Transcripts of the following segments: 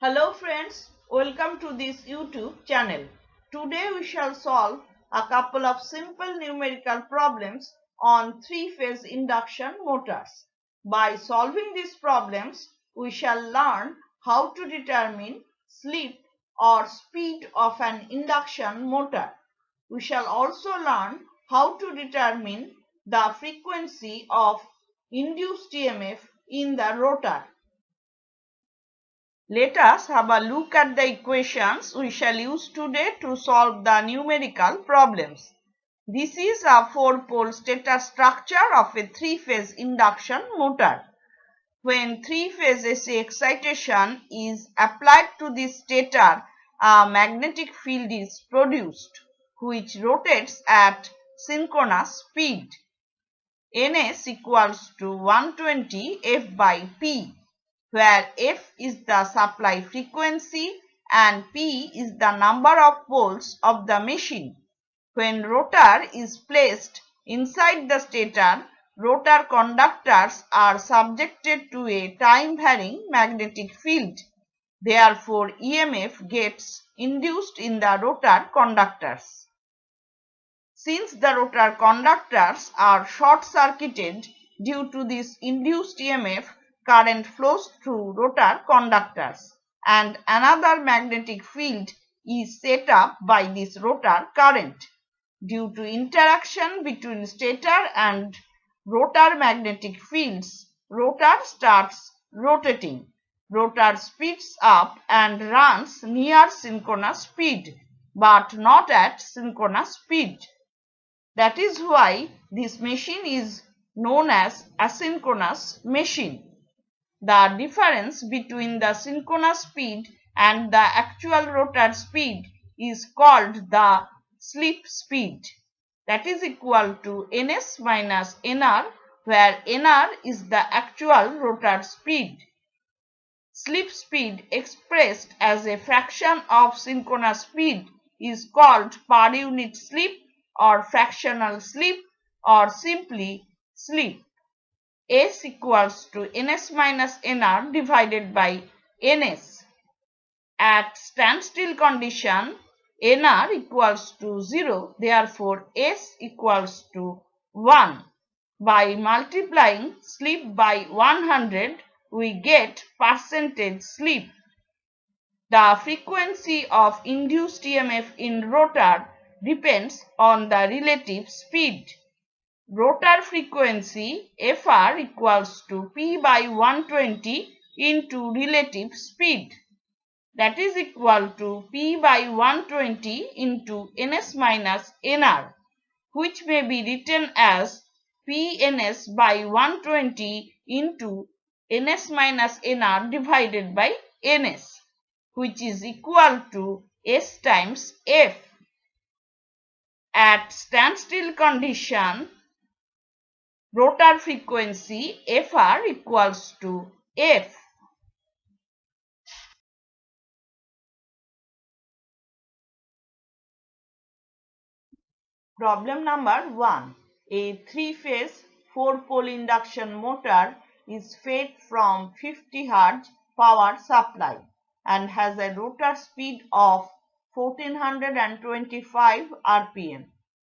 Hello friends, welcome to this YouTube channel. Today we shall solve a couple of simple numerical problems on three-phase induction motors. By solving these problems, we shall learn how to determine slip or speed of an induction motor. We shall also learn how to determine the frequency of induced EMF in the rotor. Let us have a look at the equations we shall use today to solve the numerical problems. This is a 4-pole stator structure of a 3-phase induction motor. When 3-phase AC excitation is applied to the stator, a magnetic field is produced, which rotates at synchronous speed. Ns equals to 120 F by P, where F is the supply frequency and P is the number of poles of the machine. When rotor is placed inside the stator, rotor conductors are subjected to a time-varying magnetic field. Therefore, EMF gets induced in the rotor conductors. Since the rotor conductors are short-circuited due to this induced EMF, current flows through rotor conductors and another magnetic field is set up by this rotor current. Due to interaction between stator and rotor magnetic fields, rotor starts rotating. Rotor speeds up and runs near synchronous speed, but not at synchronous speed. That is why this machine is known as asynchronous machine. The difference between the synchronous speed and the actual rotor speed is called the slip speed. That is equal to ns minus nr, where nr is the actual rotor speed. Slip speed expressed as a fraction of synchronous speed is called per unit slip or fractional slip or simply slip. S equals to ns minus nr divided by ns. At standstill condition, nr equals to 0, therefore S equals to 1. By multiplying slip by 100, we get percentage slip. The frequency of induced EMF in rotor depends on the relative speed. Rotor frequency Fr equals to P by 120 into relative speed. That is equal to P by 120 into ns minus nr, which may be written as Pns by 120 into ns minus nr divided by ns, which is equal to S times F. At standstill condition, rotor frequency Fr equals to F. Problem number 1. A 3-phase 4-pole induction motor is fed from 50 Hz power supply and has a rotor speed of 1425 rpm.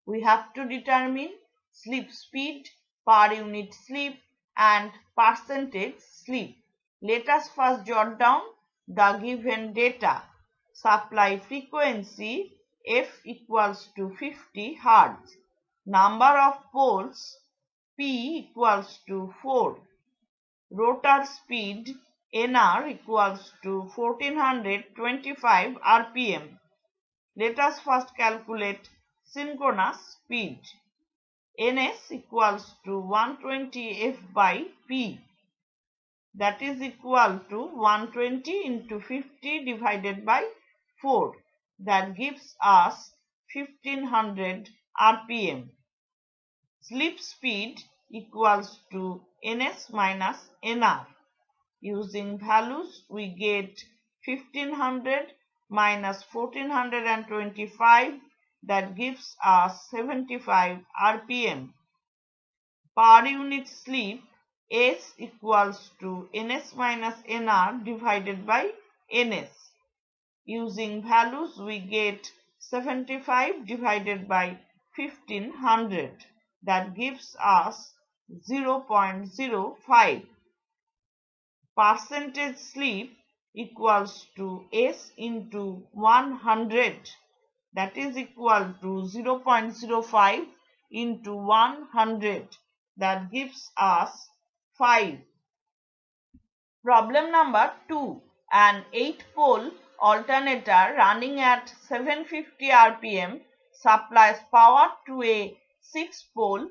We have to determine slip speed, per unit slip and percentage slip. Let us first jot down the given data. Supply frequency F equals to 50 Hz. Number of poles P equals to 4. Rotor speed Nr equals to 1425 rpm. Let us first calculate synchronous speed. Ns equals to 120 F by P. That is equal to 120 into 50 divided by 4. That gives us 1500 rpm. Slip speed equals to ns minus nr. Using values, we get 1500 minus 1425, that gives us 75 rpm. Per unit slip S equals to ns minus nr divided by ns. Using values we get 75 divided by 1500, that gives us 0.05. Percentage slip equals to S into 100, that is equal to 0.05 into 100, that gives us 5. Problem number 2. An 8-pole alternator running at 750 rpm supplies power to a 6-pole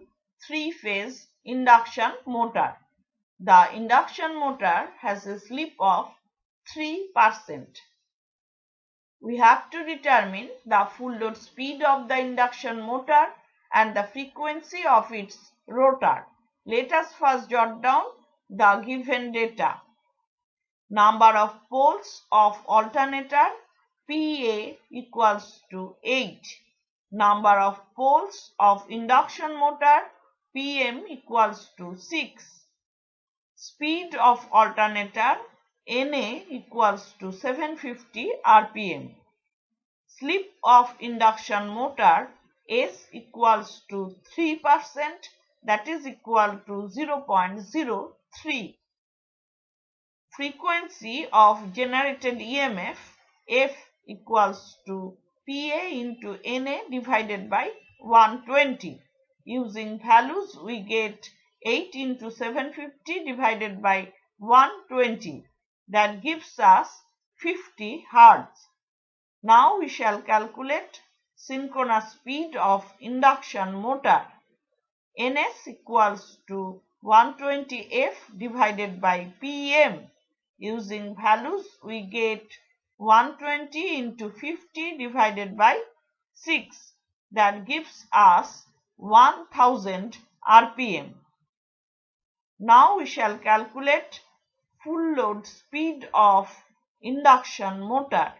3-phase induction motor. The induction motor has a slip of 3%. We have to determine the full load speed of the induction motor and the frequency of its rotor. Let us first jot down the given data. Number of poles of alternator PA equals to 8. Number of poles of induction motor PM equals to 6. Speed of alternator NA equals to 750 rpm. Slip of induction motor S equals to 3%, that is equal to 0.03. Frequency of generated EMF F equals to PA into NA divided by 120. Using values we get 8 into 750 divided by 120, that gives us 50 Hz. Now we shall calculate synchronous speed of induction motor. Ns equals to 120F divided by Pm. Using values we get 120 into 50 divided by 6, that gives us 1000 rpm. Now we shall calculate full load speed of induction motor.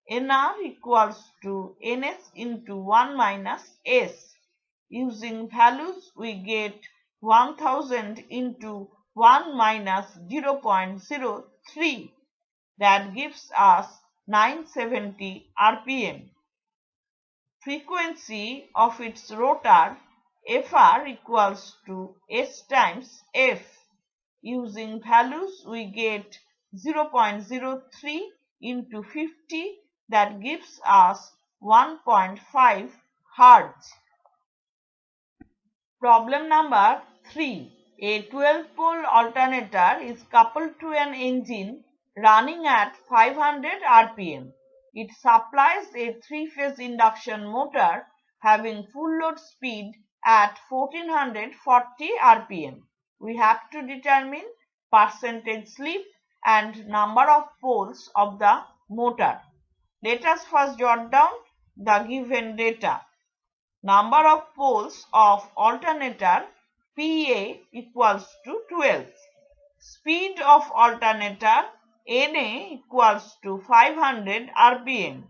Nr equals to Ns into 1 minus S. Using values we get 1000 into 1 minus 0.03, that gives us 970 rpm. Frequency of its rotor Fr equals to S times F. Using values we get 0.03 into 50, that gives us 1.5 Hz. Problem number 3. A 12-pole alternator is coupled to an engine running at 500 rpm. It supplies a 3-phase induction motor having full load speed at 1440 rpm. We have to determine percentage slip and number of poles of the motor. Let us first jot down the given data. Number of poles of alternator PA equals to 12. Speed of alternator NA equals to 500 rpm.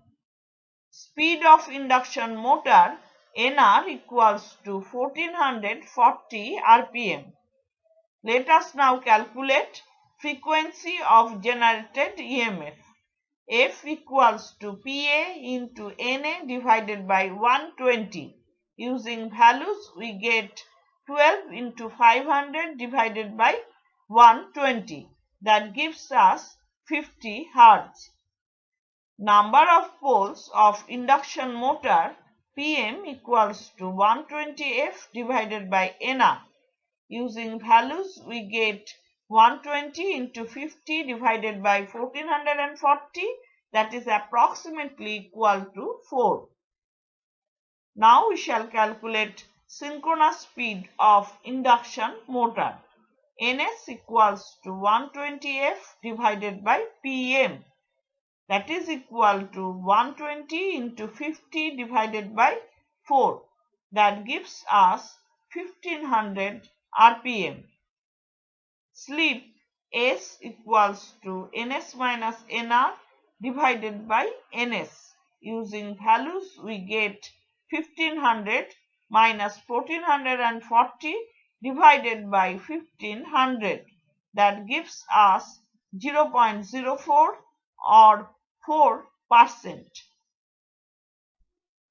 Speed of induction motor NR equals to 1440 rpm. Let us now calculate frequency of generated EMF. F equals to PA into NA divided by 120. Using values we get 12 into 500 divided by 120, that gives us 50 Hz. Number of poles of induction motor PM equals to 120F divided by NR. Using values we get 120 into 50 divided by 1440, that is approximately equal to 4. Now we shall calculate synchronous speed of induction motor. Ns equals to 120F divided by Pm, that is equal to 120 into 50 divided by 4, that gives us 1500 rpm. Slip S equals to Ns minus Nr divided by Ns. Using values we get 1500 minus 1440 divided by 1500, that gives us 0.04 or 4%.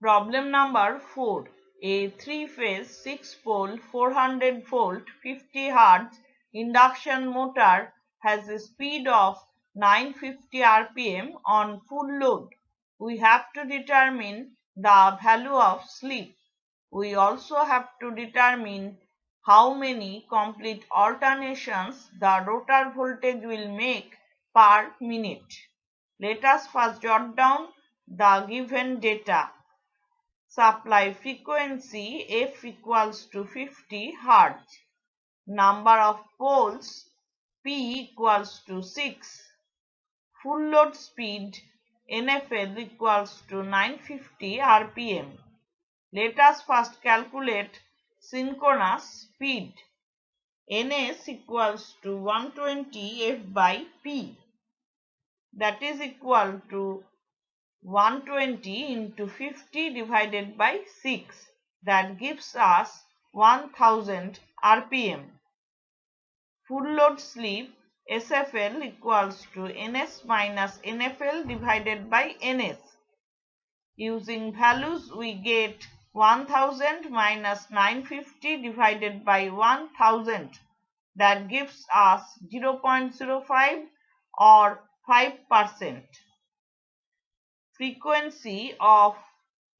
Problem number 4. A 3-phase 6-pole 400 volt 50 Hz induction motor has a speed of 950 rpm on full load. We have to determine the value of slip. We also have to determine how many complete alternations the rotor voltage will make per minute. Let us first jot down the given data. Supply frequency F equals to 50 Hz. Number of poles P equals to 6. Full load speed NFL equals to 950 rpm. Let us first calculate synchronous speed. Ns equals to 120 F by P. That is equal to 120 into 50 divided by 6. That gives us 1000 rpm. Full load slip SFL equals to Ns minus NFL divided by Ns. Using values we get 1000 minus 950 divided by 1000. That gives us 0.05 or 5%. Frequency of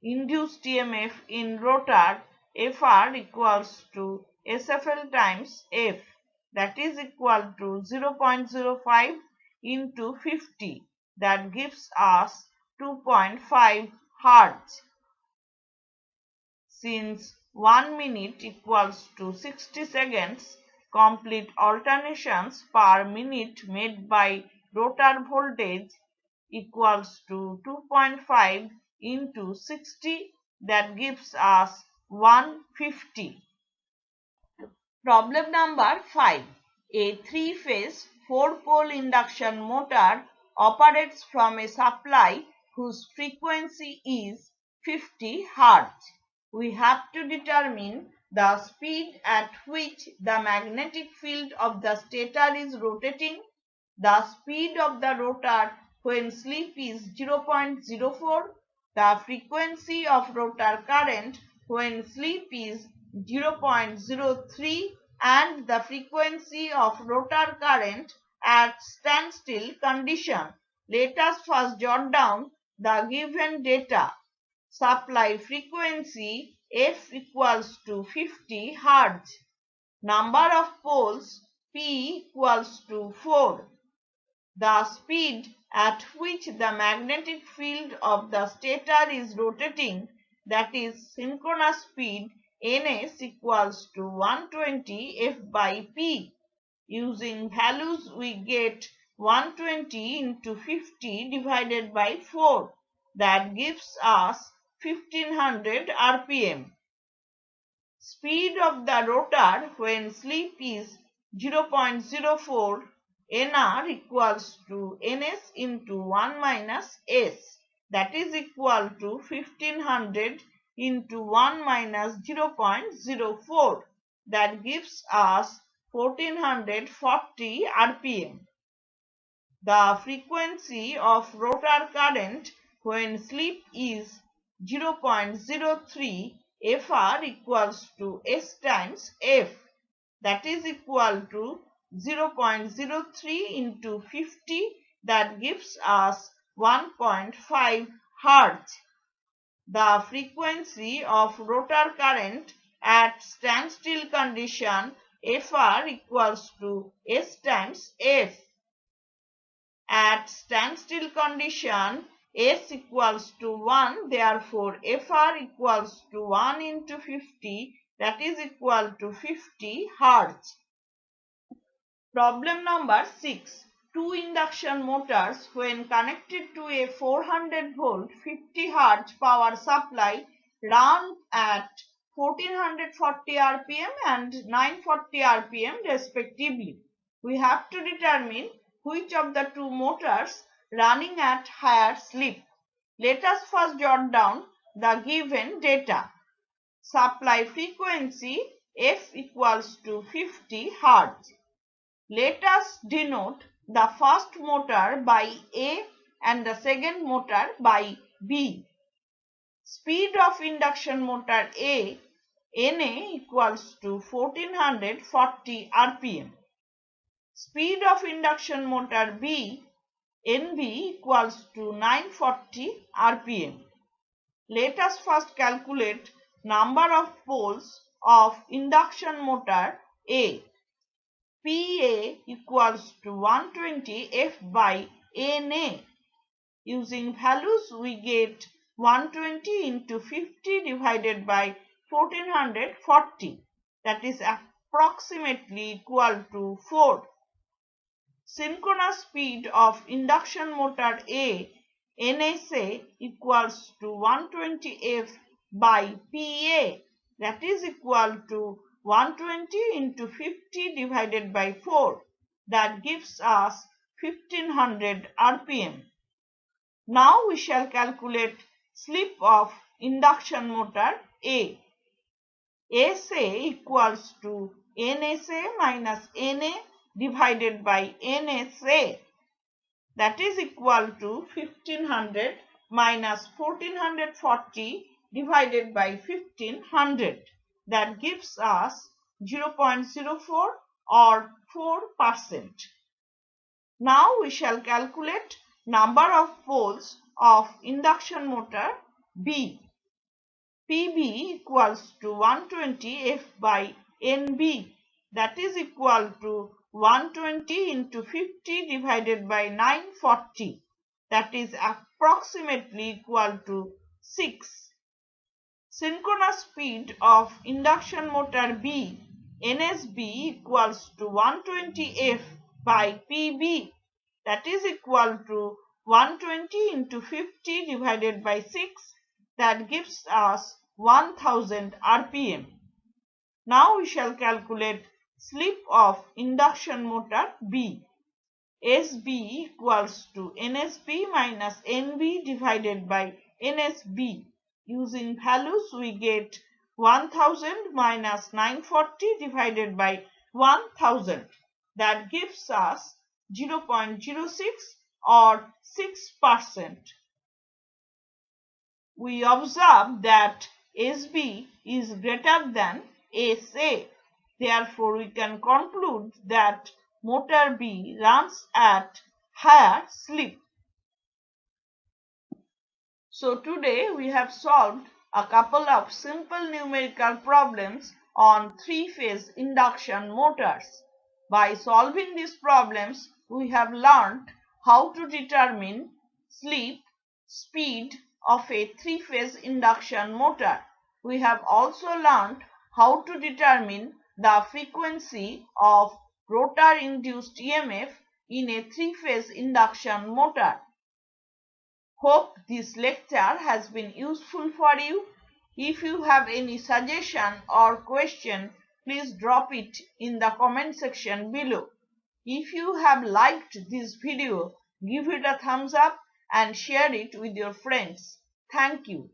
induced EMF in rotor Fr equals to SFL times F, that is equal to 0.05 into 50, that gives us 2.5 Hz. Since 1 minute equals to 60 seconds, complete alternations per minute made by rotor voltage equals to 2.5 into 60, that gives us 150. Problem number 5. A 3-phase 4-pole induction motor operates from a supply whose frequency is 50 Hz. We have to determine the speed at which the magnetic field of the stator is rotating, the speed of the rotor when slip is 0.04, the frequency of rotor current when slip is 0.03, and the frequency of rotor current at standstill condition. Let us first jot down the given data. Supply frequency F equals to 50 Hz. Number of poles P equals to 4. The speed at which the magnetic field of the stator is rotating, that is synchronous speed, Ns equals to 120 F by P. Using values we get 120 into 50 divided by 4. That gives us 1500 rpm. Speed of the rotor when slip is 0.04, Nr equals to Ns into 1 minus S, that is equal to 1500 into 1 minus 0.04, that gives us 1440 rpm. The frequency of rotor current when slip is 0.03, Fr equals to S times F, that is equal to 0.03 into 50, that gives us 1.5 Hz. The frequency of rotor current at standstill condition Fr equals to S times F. At standstill condition S equals to 1, therefore Fr equals to 1 into 50, that is equal to 50 Hz. Problem number 6. Two induction motors when connected to a 400 volt 50 Hz power supply run at 1440 rpm and 940 rpm respectively. We have to determine which of the two motors running at higher slip. Let us first jot down the given data. Supply frequency F equals to 50 Hz. Let us denote the first motor by A and the second motor by B. Speed of induction motor A, Na equals to 1440 rpm. Speed of induction motor B, Nb equals to 940 rpm. Let us first calculate number of poles of induction motor A. Pa equals to 120 F by Na. Using values we get 120 into 50 divided by 1440, that is approximately equal to 4. Synchronous speed of induction motor A, NSA, equals to 120 F by Pa, that is equal to 120 into 50 divided by 4, that gives us 1500 rpm. Now we shall calculate slip of induction motor A. SA equals to NSA minus NA divided by NSA, that is equal to 1500 minus 1440 divided by 1500, that gives us 0.04 or 4%. Now we shall calculate number of poles of induction motor B. Pb equals to 120 F by Nb, that is equal to 120 into 50 divided by 940, that is approximately equal to 6. Synchronous speed of induction motor B, Nsb, equals to 120 F by Pb, that is equal to 120 into 50 divided by 6, that gives us 1000 rpm. Now we shall calculate slip of induction motor B. Sb equals to Nsb minus Nb divided by Nsb. Using values we get 1000 minus 940 divided by 1000, that gives us 0.06 or 6%. We observe that Sb is greater than Sa. Therefore, we can conclude that motor B runs at higher slip. So today we have solved a couple of simple numerical problems on three-phase induction motors. By solving these problems, we have learned how to determine slip, speed of a three-phase induction motor. We have also learned how to determine the frequency of rotor-induced EMF in a three-phase induction motor. Hope this lecture has been useful for you. If you have any suggestion or question, please drop it in the comment section below. If you have liked this video, give it a thumbs up and share it with your friends. Thank you.